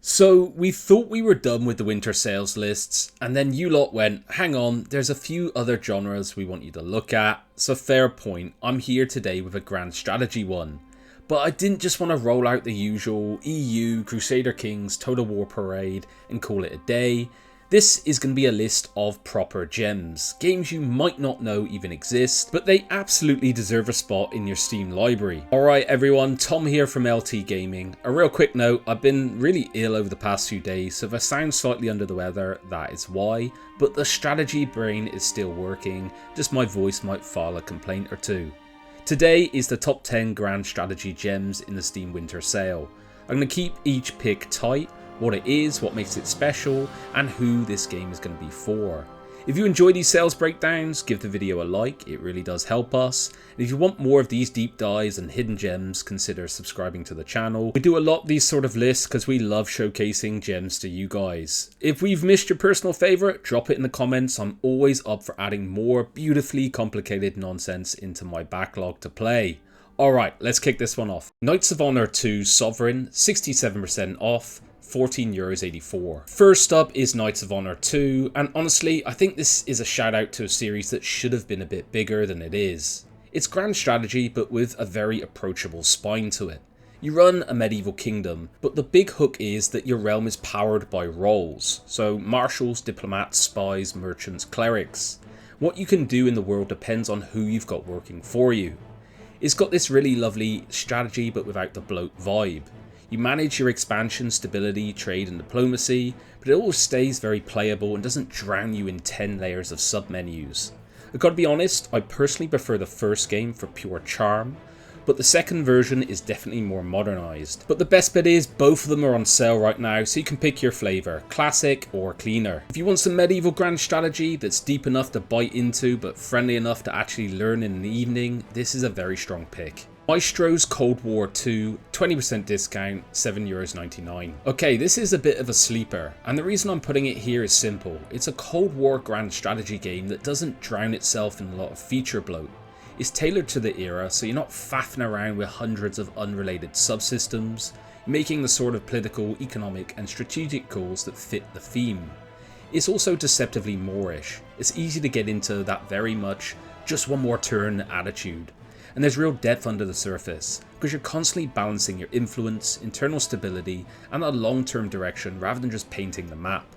So we thought we were done with the winter sales lists, and then you lot went, hang on, there's a few other genres we want you to look at. So fair point, I'm here today with a grand strategy one. But I didn't just want to roll out the usual EU, Crusader Kings, Total War Parade and call it a day. This is going to be a list of proper gems, games you might not know even exist, but they absolutely deserve a spot in your Steam library. Alright everyone, Tom here from LT Gaming. A real quick note, I've been really ill over the past few days, so if I sound slightly under the weather, that is why, but the strategy brain is still working, just my voice might file a complaint or two. Today is the top 10 grand strategy gems in the Steam Winter Sale. I'm going to keep each pick tight, what it is, what makes it special, and who this game is going to be for. If you enjoy these sales breakdowns, give the video a like, it really does help us. And if you want more of these deep dives and hidden gems, consider subscribing to the channel. We do a lot of these sort of lists because we love showcasing gems to you guys. If we've missed your personal favourite, drop it in the comments. I'm always up for adding more beautifully complicated nonsense into my backlog to play. Alright, let's kick this one off. Knights of Honor 2 Sovereign, 67% off. €14.84. First up is Knights of Honor 2, and honestly, I think this is a shout out to a series that should have been a bit bigger than it is. It's grand strategy, but with a very approachable spine to it. You run a medieval kingdom, but the big hook is that your realm is powered by roles, so marshals, diplomats, spies, merchants, clerics. What you can do in the world depends on who you've got working for you. It's got this really lovely strategy, but without the bloat vibe. You manage your expansion, stability, trade and diplomacy, but it always stays very playable and doesn't drown you in 10 layers of sub-menus. I've got to be honest, I personally prefer the first game for pure charm, but the second version is definitely more modernised. But the best bit is both of them are on sale right now, so you can pick your flavour, classic or cleaner. If you want some medieval grand strategy that's deep enough to bite into but friendly enough to actually learn in an evening, this is a very strong pick. Maestro's Cold War 2, 20% discount, €7.99. Okay, this is a bit of a sleeper, and the reason I'm putting it here is simple. It's a Cold War grand strategy game that doesn't drown itself in a lot of feature bloat. It's tailored to the era, so you're not faffing around with hundreds of unrelated subsystems, making the sort of political, economic and strategic calls that fit the theme. It's also deceptively Moorish. It's easy to get into that very much just one more turn attitude. And there's real depth under the surface, because you're constantly balancing your influence, internal stability, and a long-term direction rather than just painting the map.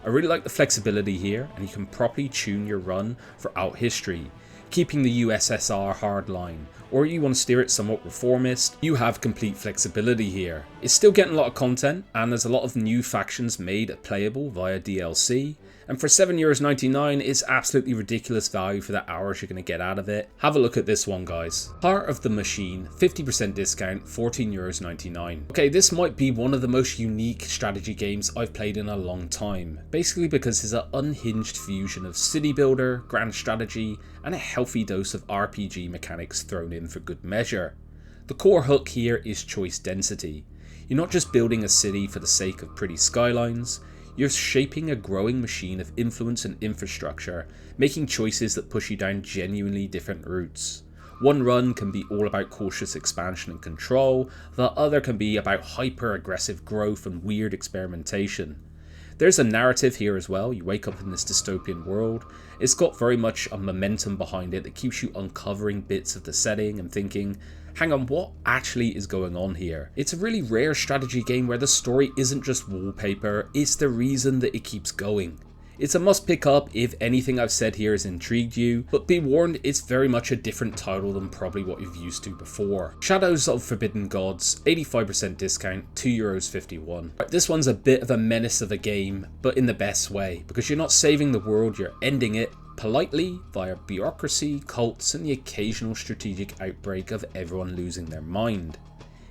I really like the flexibility here, and you can properly tune your run for out history, keeping the USSR hardline, or you want to steer it somewhat reformist, you have complete flexibility here. It's still getting a lot of content, and there's a lot of new factions made playable via DLC, and for €7.99, it's absolutely ridiculous value for the hours you're going to get out of it. Have a look at this one, guys. Heart of the Machine, 50% discount, €14.99. Okay, this might be one of the most unique strategy games I've played in a long time, basically because it's an unhinged fusion of city builder, grand strategy, and a healthy dose of RPG mechanics thrown in for good measure. The core hook here is choice density. You're not just building a city for the sake of pretty skylines, you're shaping a growing machine of influence and infrastructure, making choices that push you down genuinely different routes. One run can be all about cautious expansion and control, the other can be about hyper-aggressive growth and weird experimentation. There's a narrative here as well. You wake up in this dystopian world. It's got very much a momentum behind it that keeps you uncovering bits of the setting and thinking, hang on, what actually is going on here? It's a really rare strategy game where the story isn't just wallpaper, it's the reason that it keeps going. It's a must pick up if anything I've said here has intrigued you, but be warned, it's very much a different title than probably what you've used to before. Shadows of Forbidden Gods, 85% discount, €2.51. This one's a bit of a menace of a game, but in the best way, because you're not saving the world, you're ending it politely via bureaucracy, cults, and the occasional strategic outbreak of everyone losing their mind.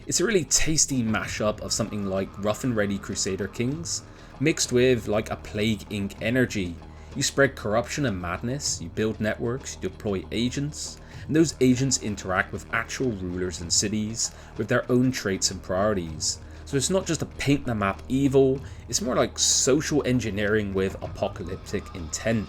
It's a really tasty mashup of something like rough and ready Crusader Kings, mixed with like a Plague Inc. energy. You spread corruption and madness, you build networks, you deploy agents, and those agents interact with actual rulers and cities with their own traits and priorities. So it's not just a paint the map evil, it's more like social engineering with apocalyptic intent.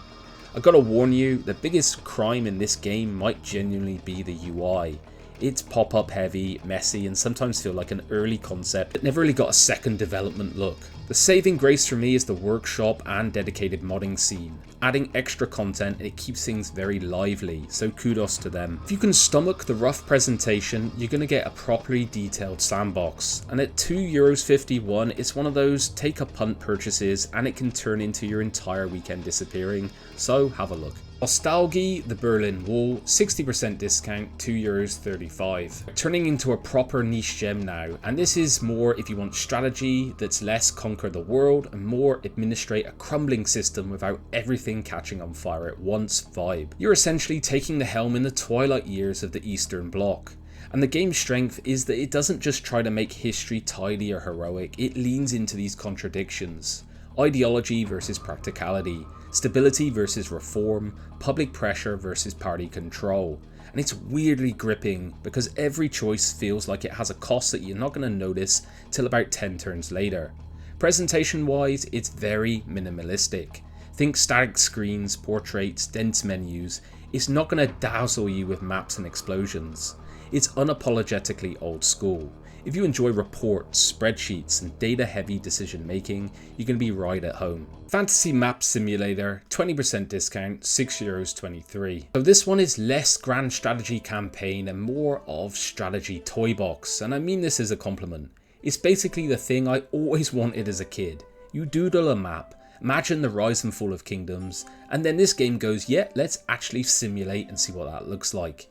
I gotta warn you, the biggest crime in this game might genuinely be the UI. It's pop-up heavy, messy, and sometimes feel like an early concept that never really got a second development look. The saving grace for me is the workshop and dedicated modding scene, adding extra content, and it keeps things very lively, so kudos to them. If you can stomach the rough presentation, you're going to get a properly detailed sandbox, and at €2.51 it's one of those take a punt purchases and it can turn into your entire weekend disappearing, so have a look. Ostalgie, the Berlin Wall, 60% discount, €2.35. Turning into a proper niche gem now, and this is more if you want strategy that's less conquer the world and more administrate a crumbling system without everything catching on fire at once vibe. You're essentially taking the helm in the twilight years of the Eastern Bloc. And the game's strength is that it doesn't just try to make history tidy or heroic, it leans into these contradictions. Ideology versus practicality, stability versus reform, public pressure versus party control. And it's weirdly gripping because every choice feels like it has a cost that you're not going to notice till about 10 turns later. Presentation wise, it's very minimalistic. Think static screens, portraits, dense menus. It's not going to dazzle you with maps and explosions. It's unapologetically old school. If you enjoy reports, spreadsheets, and data-heavy decision making, you're going to be right at home. Fantasy Map Simulator, 20% discount, €6.23. So this one is less grand strategy campaign and more of strategy toy box, and I mean this as a compliment. It's basically the thing I always wanted as a kid. You doodle a map, imagine the rise and fall of kingdoms, and then this game goes, yeah, let's actually simulate and see what that looks like.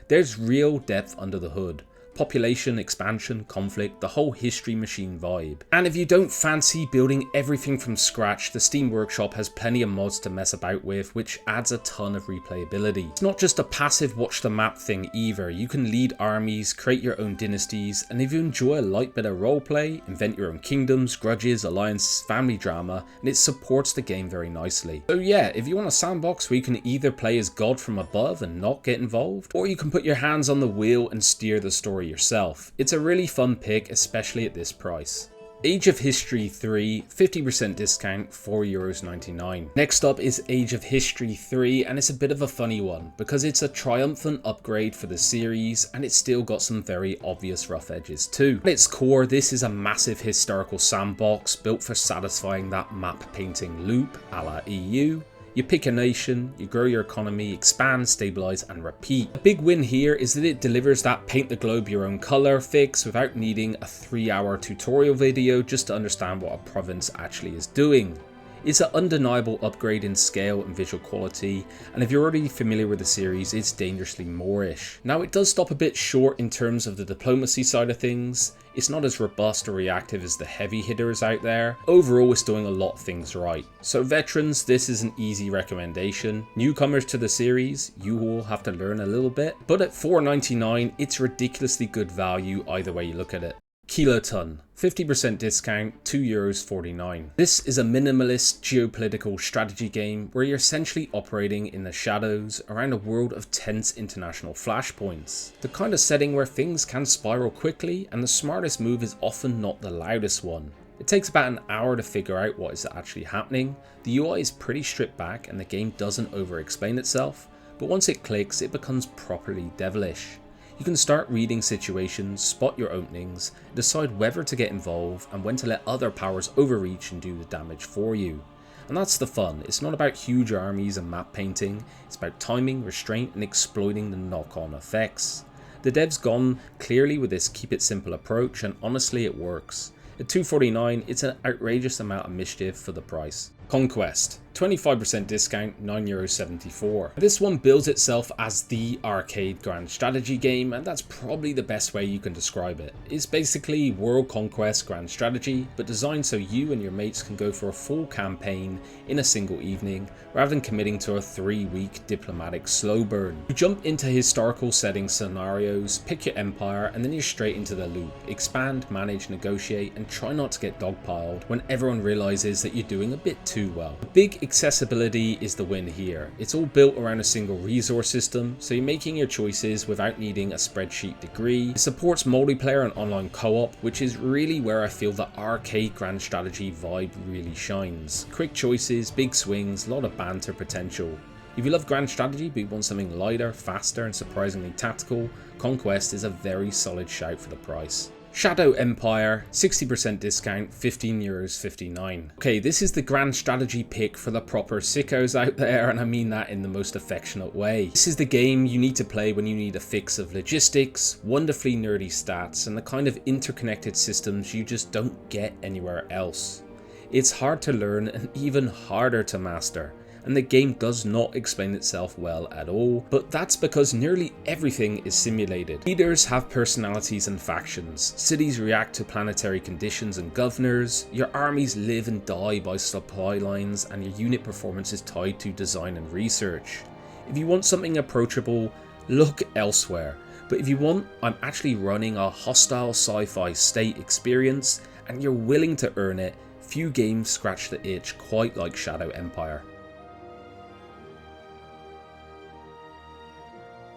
There's real depth under the hood. Population, expansion, conflict, the whole history machine vibe. And if you don't fancy building everything from scratch, the Steam Workshop has plenty of mods to mess about with, which adds a ton of replayability. It's not just a passive watch the map thing either. You can lead armies, create your own dynasties, and if you enjoy a light bit of roleplay, invent your own kingdoms, grudges, alliances, family drama, and it supports the game very nicely. So yeah, if you want a sandbox where you can either play as God from above and not get involved, or you can put your hands on the wheel and steer the story yourself. It's a really fun pick, especially at this price. Age of History 3, 50% discount, €4.99. Next up is Age of History 3, and it's a bit of a funny one because it's a triumphant upgrade for the series and it's still got some very obvious rough edges too. At its core, this is a massive historical sandbox built for satisfying that map painting loop a la EU. You pick a nation, you grow your economy, expand, stabilize, and repeat. The big win here is that it delivers that paint the globe your own color fix without needing a 3-hour tutorial video just to understand what a province actually is doing. It's an undeniable upgrade in scale and visual quality, and if you're already familiar with the series, it's dangerously Moorish. Now it does stop a bit short in terms of the diplomacy side of things. It's not as robust or reactive as the heavy hitters out there. Overall, it's doing a lot of things right. So veterans, this is an easy recommendation. Newcomers to the series, you will have to learn a little bit, but at $4.99, it's ridiculously good value either way you look at it. Kiloton, 50% discount, €2.49. This is a minimalist geopolitical strategy game where you're essentially operating in the shadows around a world of tense international flashpoints. The kind of setting where things can spiral quickly and the smartest move is often not the loudest one. It takes about an hour to figure out what is actually happening. The UI is pretty stripped back and the game doesn't over-explain itself, but once it clicks, it becomes properly devilish. You can start reading situations, spot your openings, decide whether to get involved and when to let other powers overreach and do the damage for you. And that's the fun. It's not about huge armies and map painting, it's about timing, restraint and exploiting the knock-on effects. The dev's gone clearly with this keep it simple approach and honestly it works. At $2.49, it's an outrageous amount of mischief for the price. Konkwest, 25% discount, €9.74. This one builds itself as the arcade grand strategy game, and that's probably the best way you can describe it. It's basically World Conquest grand strategy, but designed so you and your mates can go for a full campaign in a single evening, rather than committing to a 3-week diplomatic slow burn. You jump into historical setting scenarios, pick your empire, and then you're straight into the loop. Expand, manage, negotiate, and try not to get dogpiled when everyone realizes that you're doing a bit too well. The big accessibility is the win here. It's all built around a single resource system, so you're making your choices without needing a spreadsheet degree. It supports multiplayer and online co-op, which is really where I feel the arcade grand strategy vibe really shines. Quick choices, big swings, a lot of banter potential. If you love grand strategy but you want something lighter, faster and surprisingly tactical, Konkwest is a very solid shout for the price. Shadow Empire, 60% discount, €15.59. Okay, this is the grand strategy pick for the proper sickos out there, and I mean that in the most affectionate way. This is the game you need to play when you need a fix of logistics, wonderfully nerdy stats, and the kind of interconnected systems you just don't get anywhere else. It's hard to learn and even harder to master, and the game does not explain itself well at all, but that's because nearly everything is simulated. Leaders have personalities and factions, cities react to planetary conditions and governors, your armies live and die by supply lines, and your unit performance is tied to design and research. If you want something approachable, look elsewhere, but if you want, I'm actually running a hostile sci-fi state experience, and you're willing to earn it, few games scratch the itch quite like Shadow Empire.